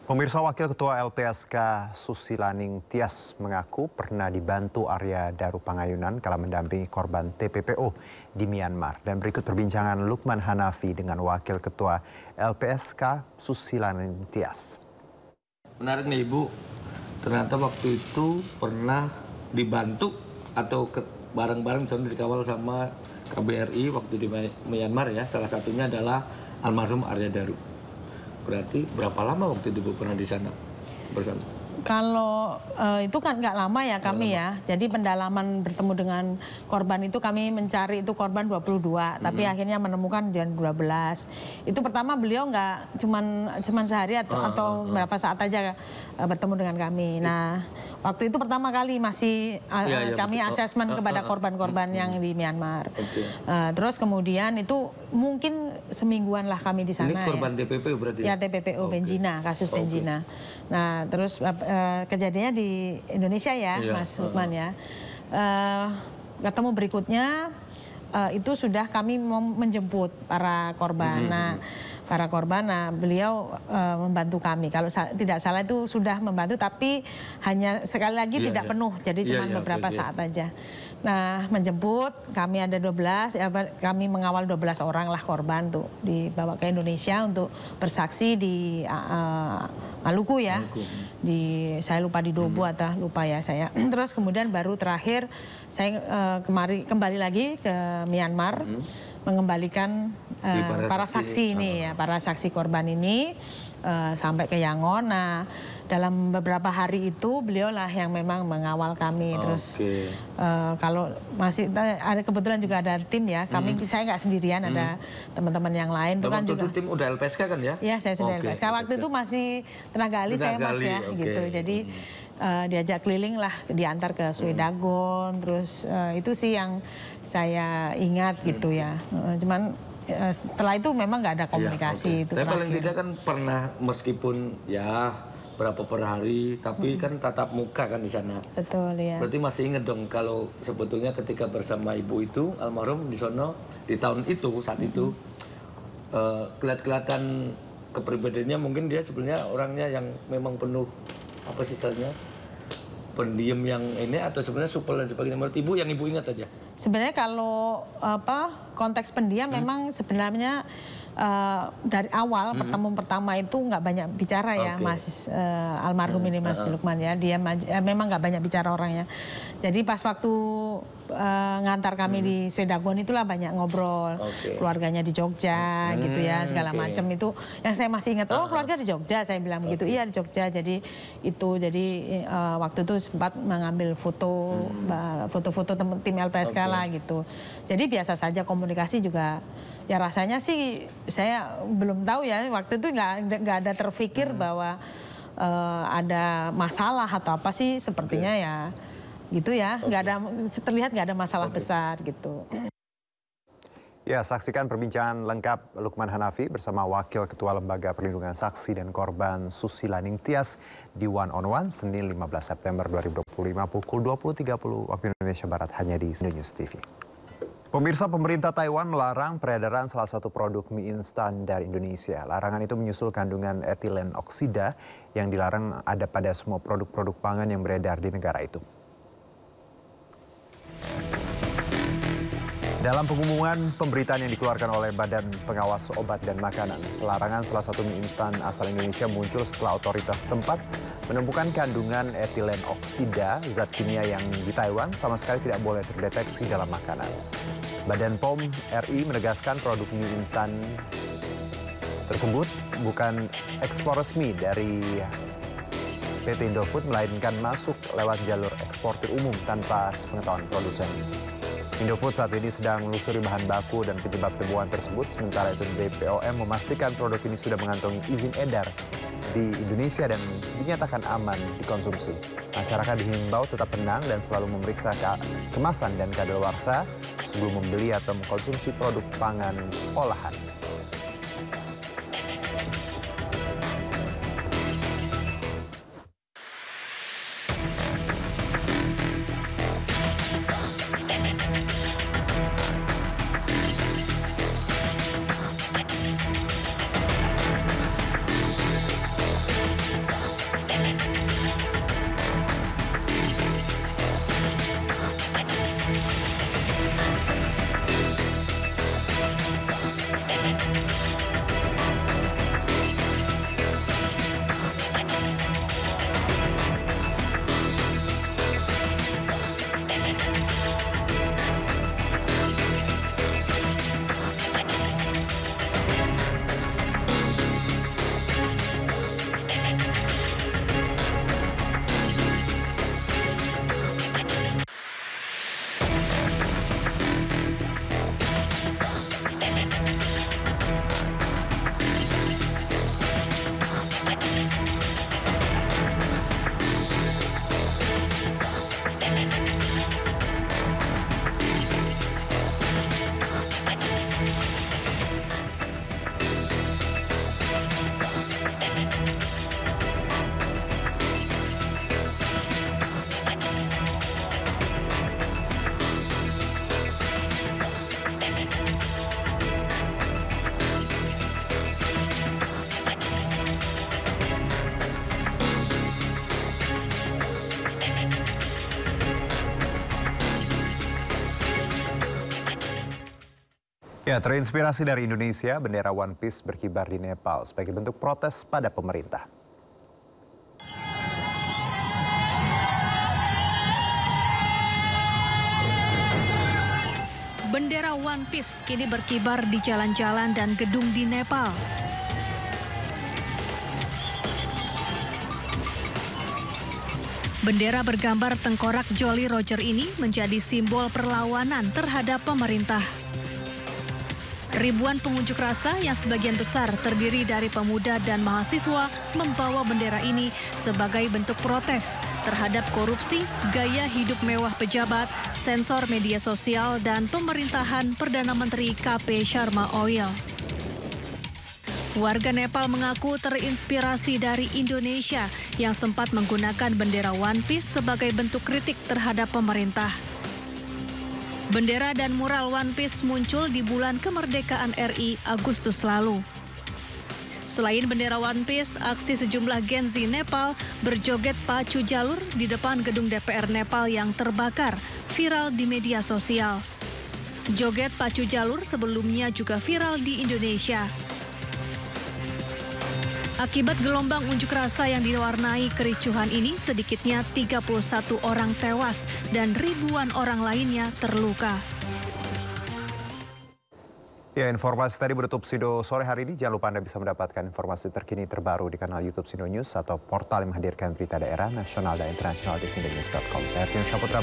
Pemirsa, Wakil Ketua LPSK Susilaning Tias mengaku pernah dibantu Arya Daru Pangayunan kala mendampingi korban TPPO di Myanmar. Dan berikut perbincangan Lukman Hanafi dengan Wakil Ketua LPSK Susilaning Tias. Menarik nih Ibu, ternyata waktu itu pernah dibantu atau bareng-bareng misalnya dikawal sama KBRI waktu di Myanmar ya. Salah satunya adalah almarhum Arya Daru. Berarti berapa lama waktu itu Bu pernah di sana bersama? Kalau itu kan nggak lama ya kami ya. Jadi pendalaman bertemu dengan korban itu kami mencari itu korban 22, tapi akhirnya menemukan dia 12. Itu pertama beliau nggak cuman sehari atau berapa saat aja bertemu dengan kami. Nah, waktu itu pertama kali masih kami asesmen kepada korban-korban yang di Myanmar. Terus kemudian itu mungkin semingguan lah kami di sana. Ini korban TPPO berarti? Ya, TPPO Benjina, kasus Benjina. Nah, terus kejadiannya di Indonesia ya, Mas Lukman ya. Ketemu berikutnya itu sudah kami menjemput para korban. Nah, para korban, beliau membantu kami. Kalau tidak salah itu sudah membantu, tapi hanya sekali lagi tidak penuh, jadi cuma beberapa saat aja. Nah, menjemput, kami ada 12, kami mengawal 12 orang lah korban tuh dibawa ke Indonesia untuk bersaksi di Maluku ya. Saya lupa di Dobo atau lupa ya saya. Terus kemudian baru terakhir saya kembali lagi ke Myanmar mengembalikan para saksi ini ya, para saksi korban ini sampai ke Yangon. Nah, dalam beberapa hari itu beliaulah yang memang mengawal kami. Terus kalau masih ada kebetulan juga ada tim ya, saya nggak sendirian, ada teman-teman yang lain. Itu kan juga tim udah LPSK kan ya? Iya, saya sudah LPSK. Waktu itu masih tenaga ahli saya Mas ya, gitu. Jadi diajak keliling lah, diantar ke Swedagon. Terus itu sih yang saya ingat gitu ya. Cuman setelah itu memang nggak ada komunikasi itu. Tapi paling tidak kan pernah meskipun ya berapa per hari, tapi kan tatap muka kan di sana. Betul ya. Berarti masih ingat dong kalau sebetulnya ketika bersama ibu itu almarhum di sono di tahun itu saat itu kelihatan kepribadiannya, mungkin dia sebenarnya orangnya yang memang penuh apa sih istilahnya, pendiam yang ini, atau sebenarnya supel dan sebagainya. Menurut ibu yang ibu ingat aja? Sebenarnya kalau konteks pendiam memang sebenarnya dari awal pertemuan pertama itu nggak banyak bicara ya Mas almarhum ini Mas Lukman ya. Dia memang nggak banyak bicara orangnya. Jadi pas waktu ngantar kami di Swedagon itulah banyak ngobrol. Keluarganya di Jogja gitu ya, segala macam itu yang saya masih ingat. Oh, keluarga di Jogja, saya bilang begitu. Iya, di Jogja. Jadi waktu itu sempat mengambil foto-foto tim LPSK lah gitu. Jadi biasa saja, komunikasi juga ya rasanya sih saya belum tahu ya, waktu itu nggak ada terfikir bahwa ada masalah atau apa sih, sepertinya ya gitu ya, terlihat nggak ada masalah besar gitu. Ya, saksikan perbincangan lengkap Lukman Hanafi bersama Wakil Ketua Lembaga Perlindungan Saksi dan Korban Susilaning Tias di One on One Senin 15 September 2025 pukul 20.30 waktu Indonesia Barat hanya di News TV. Pemirsa, pemerintah Taiwan melarang peredaran salah satu produk mie instan dari Indonesia. Larangan itu menyusul kandungan etilen oksida yang dilarang ada pada semua produk-produk pangan yang beredar di negara itu. Dalam pengumuman pemberitaan yang dikeluarkan oleh Badan Pengawas Obat dan Makanan, larangan salah satu mie instan asal Indonesia muncul setelah otoritas setempat menemukan kandungan etilen oksida, zat kimia yang di Taiwan sama sekali tidak boleh terdeteksi dalam makanan. Badan POM RI menegaskan produk mie instan tersebut bukan ekspor resmi dari PT Indofood, melainkan masuk lewat jalur eksportir umum tanpa sepengetahuan produsen. Indofood saat ini sedang menelusuri bahan baku dan penyebab temuan tersebut. Sementara itu BPOM memastikan produk ini sudah mengantongi izin edar di Indonesia dan dinyatakan aman dikonsumsi. Masyarakat dihimbau tetap tenang dan selalu memeriksa kemasan dan kadaluarsa sebelum membeli atau mengkonsumsi produk pangan olahan. Ya, terinspirasi dari Indonesia, bendera One Piece berkibar di Nepal sebagai bentuk protes pada pemerintah. Bendera One Piece kini berkibar di jalan-jalan dan gedung di Nepal. Bendera bergambar tengkorak Jolly Roger ini menjadi simbol perlawanan terhadap pemerintah. Ribuan pengunjuk rasa yang sebagian besar terdiri dari pemuda dan mahasiswa membawa bendera ini sebagai bentuk protes terhadap korupsi, gaya hidup mewah pejabat, sensor media sosial, dan pemerintahan Perdana Menteri KP Sharma Oil. Warga Nepal mengaku terinspirasi dari Indonesia yang sempat menggunakan bendera One Piece sebagai bentuk kritik terhadap pemerintah. Bendera dan mural One Piece muncul di bulan kemerdekaan RI Agustus lalu. Selain bendera One Piece, aksi sejumlah Gen Z Nepal berjoget pacu jalur di depan gedung DPR Nepal yang terbakar, viral di media sosial. Joget pacu jalur sebelumnya juga viral di Indonesia. Akibat gelombang unjuk rasa yang diwarnai kericuhan ini, sedikitnya 31 orang tewas dan ribuan orang lainnya terluka. Ya, informasi tadi menutup Sindo sore hari ini. Jangan lupa Anda bisa mendapatkan informasi terkini terbaru di kanal YouTube Sindo News atau portal yang menghadirkan berita daerah, nasional, dan internasional di sindonews.com. Saya Artian Syaputra.